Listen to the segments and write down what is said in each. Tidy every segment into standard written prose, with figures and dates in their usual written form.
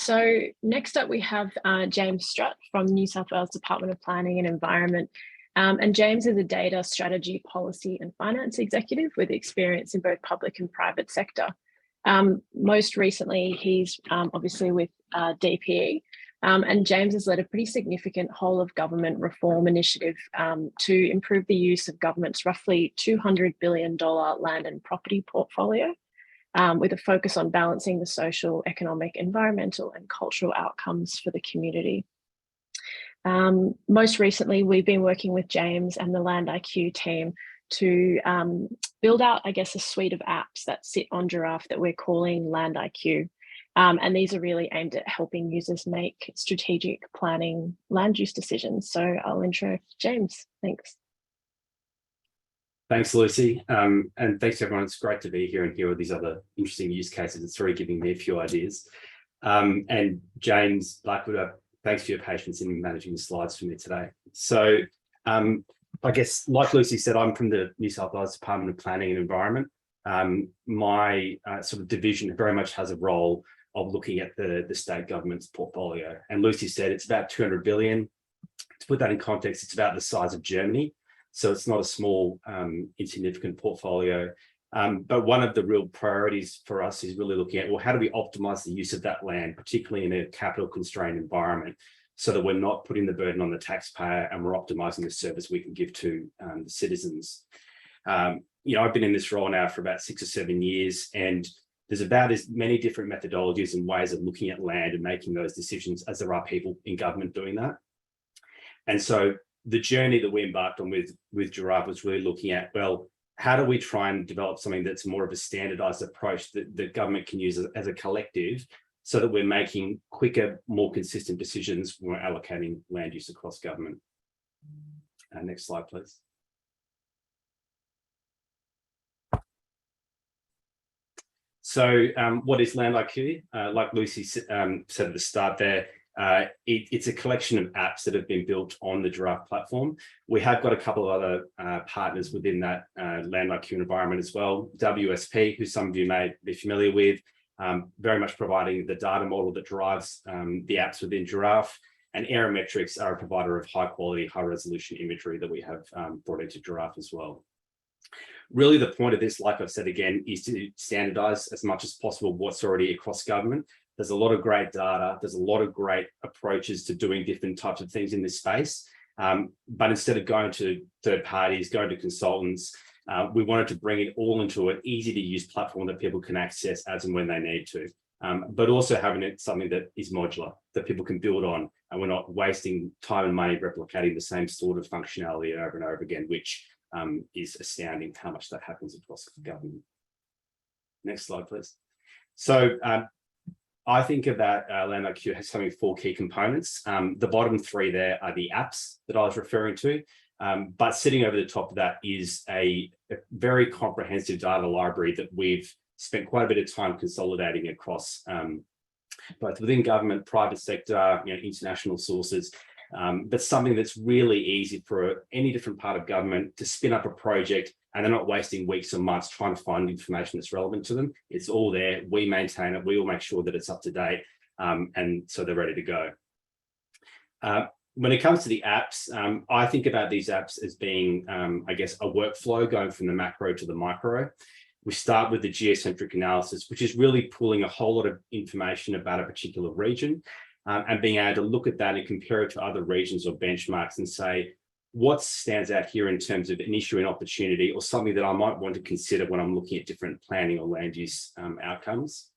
So next up, we have James Strutt from New South Wales Department of Planning and Environment. And James is a data strategy, policy and finance executive with experience in both public and private sector. Most recently, he's obviously with DPE. And James has led a pretty significant whole of government reform initiative to improve the use of government's roughly $200 billion land and property portfolio, with a focus on balancing the social, economic, environmental and cultural outcomes for the community. Most recently, we've been working with James and the Land IQ team to build out, I guess, a suite of apps that sit on Giraffe that we're calling Land IQ. And these are really aimed at helping users make strategic planning land use decisions. So I'll intro James. Thanks. Thanks, Lucy. And thanks to everyone. It's great to be here and hear all these other interesting use cases. It's really giving me a few ideas. And James, thanks for your patience in managing the slides for me today. So I guess, like Lucy said, I'm from the New South Wales Department of Planning and Environment. My sort of division very much has a role of looking at the state government's portfolio. And Lucy said it's about 200 billion. To put that in context, it's about the size of Germany. So it's not a small, insignificant portfolio. But one of the real priorities for us is really looking at, well, how do we optimize the use of that land, particularly in a capital constrained environment, so that we're not putting the burden on the taxpayer and we're optimizing the service we can give to the citizens. I've been in this role now for about 6 or 7 years, and there's about as many different methodologies and ways of looking at land and making those decisions as there are people in government doing that. And so the journey that we embarked on with Giraffe was really looking at, well, how do we try and develop something that's more of a standardized approach that the government can use as a collective, so that we're making quicker, more consistent decisions when we're allocating land use across government. Next slide, please. So what is Land IQ? Like Lucy said at the start there, it's a collection of apps that have been built on the Giraffe platform. We have got a couple of other partners within that Land IQ environment as well. WSP, who some of you may be familiar with, very much providing the data model that drives the apps within Giraffe. And Aerometrics are a provider of high quality, high resolution imagery that we have brought into Giraffe as well. Really, the point of this, like I've said again, is to standardize as much as possible what's already across government. There's a lot of great data. There's a lot of great approaches to doing different types of things in this space. But instead of going to third parties, going to consultants, we wanted to bring it all into an easy to use platform that people can access as and when they need to. But also having it something that is modular, that people can build on, and we're not wasting time and money replicating the same sort of functionality over and over again, which is astounding how much that happens across the government. Next slide, please. So I think about Land IQ has something 4 key components. The bottom 3 there are the apps that I was referring to, but sitting over the top of that is a very comprehensive data library that we've spent quite a bit of time consolidating across both within government, private sector, international sources, but something that's really easy for any different part of government to spin up a project, and they're not wasting weeks or months trying to find information that's relevant to them. It's all there. We maintain it. We will make sure that it's up to date, and so they're ready to go. When it comes to the apps, I think about these apps as being, I guess, a workflow going from the macro to the micro. We start with the geocentric analysis, which is really pulling a whole lot of information about a particular region, and being able to look at that and compare it to other regions or benchmarks and say, what stands out here in terms of an issue and opportunity, or something that I might want to consider when I'm looking at different planning or land use outcomes.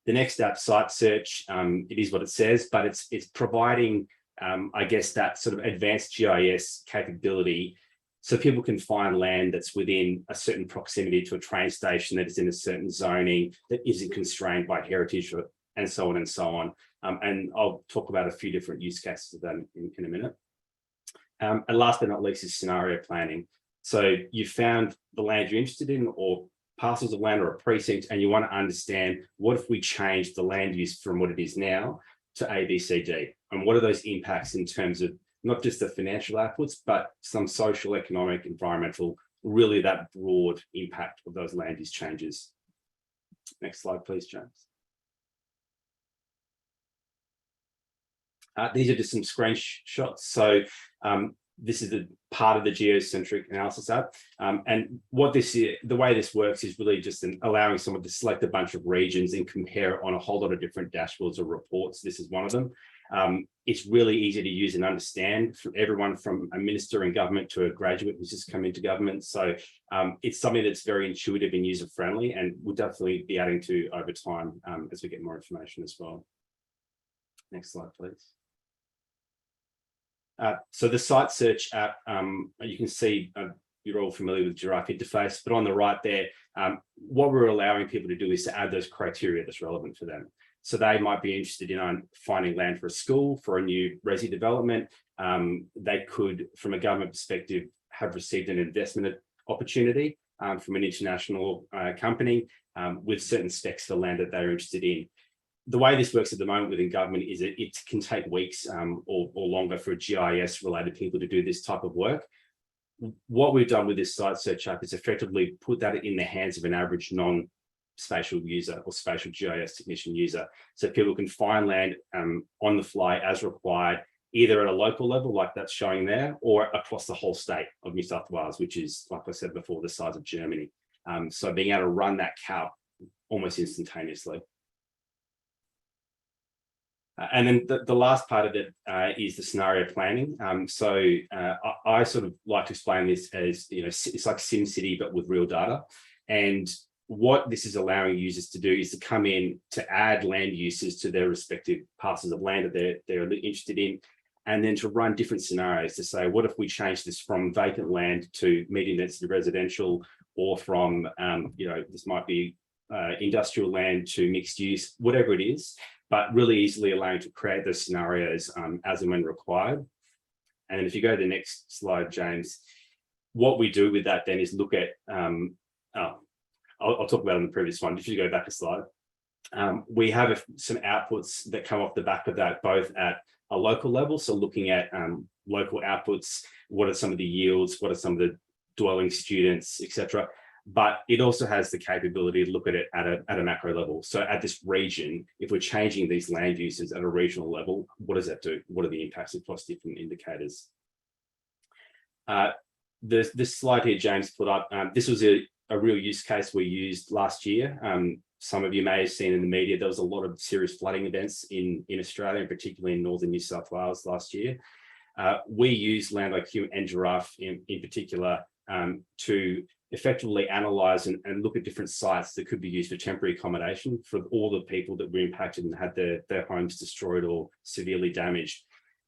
The next app, Site Search, it is what it says, but it's providing, I guess, that sort of advanced GIS capability, so people can find land that's within a certain proximity to a train station, that is in a certain zoning, that isn't constrained by heritage, and so on and so on. And I'll talk about a few different use cases of that in a minute. And last but not least is scenario planning. So you found the land you're interested in, or parcels of land, or a precinct, and you want to understand, what if we change the land use from what it is now to A, B, C, D? And what are those impacts in terms of not just the financial outputs, but some social, economic, environmental, really that broad impact of those land use changes. Next slide, please, James. These are just some screenshots. So this is the part of the geocentric analysis app. And what this is, the way this works is really just allowing someone to select a bunch of regions and compare on a whole lot of different dashboards or reports. This is one of them. It's really easy to use and understand for everyone from a minister in government to a graduate who's just come into government. So it's something that's very intuitive and user-friendly, and we'll definitely be adding to over time as we get more information as well. Next slide, please. So the site search app, you can see you're all familiar with Giraffe interface, but on the right there, what we're allowing people to do is to add those criteria that's relevant for them. So they might be interested in finding land for a school, for a new resi development. They could, from a government perspective, have received an investment opportunity from an international company with certain specs for land that they're interested in. The way this works at the moment within government is that it can take weeks or longer for GIS related people to do this type of work. What we've done with this site search app is effectively put that in the hands of an average non-spatial user or spatial GIS technician user. So people can find land on the fly as required, either at a local level like that's showing there, or across the whole state of New South Wales, which is, like I said before, the size of Germany. So being able to run that calc almost instantaneously. And then the last part of it is the scenario planning. I sort of like to explain this as, it's like SimCity, but with real data. And what this is allowing users to do is to come in to add land uses to their respective parcels of land that they're interested in, and then to run different scenarios to say, what if we change this from vacant land to medium density residential, or from, this might be industrial land to mixed use, whatever it is, but really easily allowing to create those scenarios as and when required. And if you go to the next slide, James, what we do with that then is look at, I'll talk about it on the previous one. If you go back a slide, we have some outputs that come off the back of that, both at a local level. So looking at local outputs, what are some of the yields, what are some of the dwelling students, etc. But it also has the capability to look at it at a macro level. So at this region, if we're changing these land uses at a regional level, what does that do? What are the impacts across different indicators? This slide here, James put up, this was a real use case we used last year. Some of you may have seen in the media, there was a lot of serious flooding events in Australia, and particularly in northern New South Wales last year. We used LandIQ and Giraffe in particular to effectively analyze and look at different sites that could be used for temporary accommodation for all the people that were impacted and had their homes destroyed or severely damaged.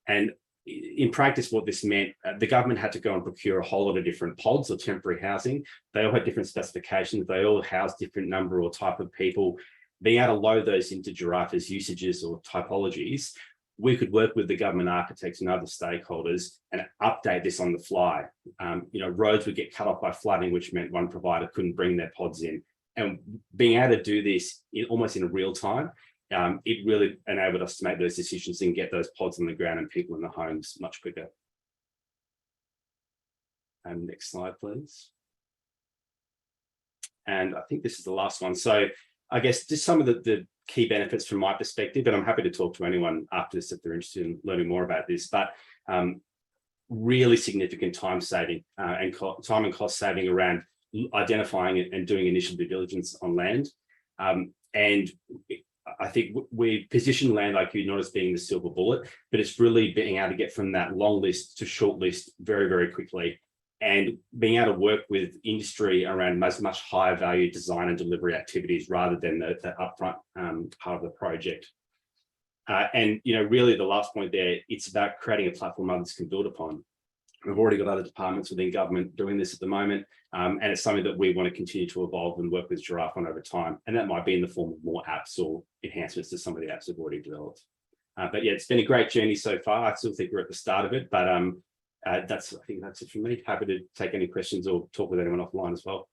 And in practice, what this meant, the government had to go and procure a whole lot of different pods or temporary housing. They all had different specifications. They all housed different number or type of people. Being able to load those into Giraffe as usages or typologies, we could work with the government architects and other stakeholders and update this on the fly. Roads would get cut off by flooding, which meant one provider couldn't bring their pods in. And being able to do this almost in real time, it really enabled us to make those decisions and get those pods on the ground and people in the homes much quicker. Next slide, please. And I think this is the last one. So I guess just some of the key benefits from my perspective, and I'm happy to talk to anyone after this if they're interested in learning more about this, but really significant time saving and time and cost saving around identifying and doing initial due diligence on land. And I think we position LandIQ not as being the silver bullet, but it's really being able to get from that long list to short list very, very quickly, and being able to work with industry around much higher value design and delivery activities rather than the upfront part of the project. And really the last point there, it's about creating a platform others can build upon. We've already got other departments within government doing this at the moment, and it's something that we want to continue to evolve and work with Giraffe on over time. And that might be in the form of more apps or enhancements to some of the apps we've already developed. But yeah, it's been a great journey so far. I still think we're at the start of it, but I think that's it from me. Happy to take any questions or talk with anyone offline as well.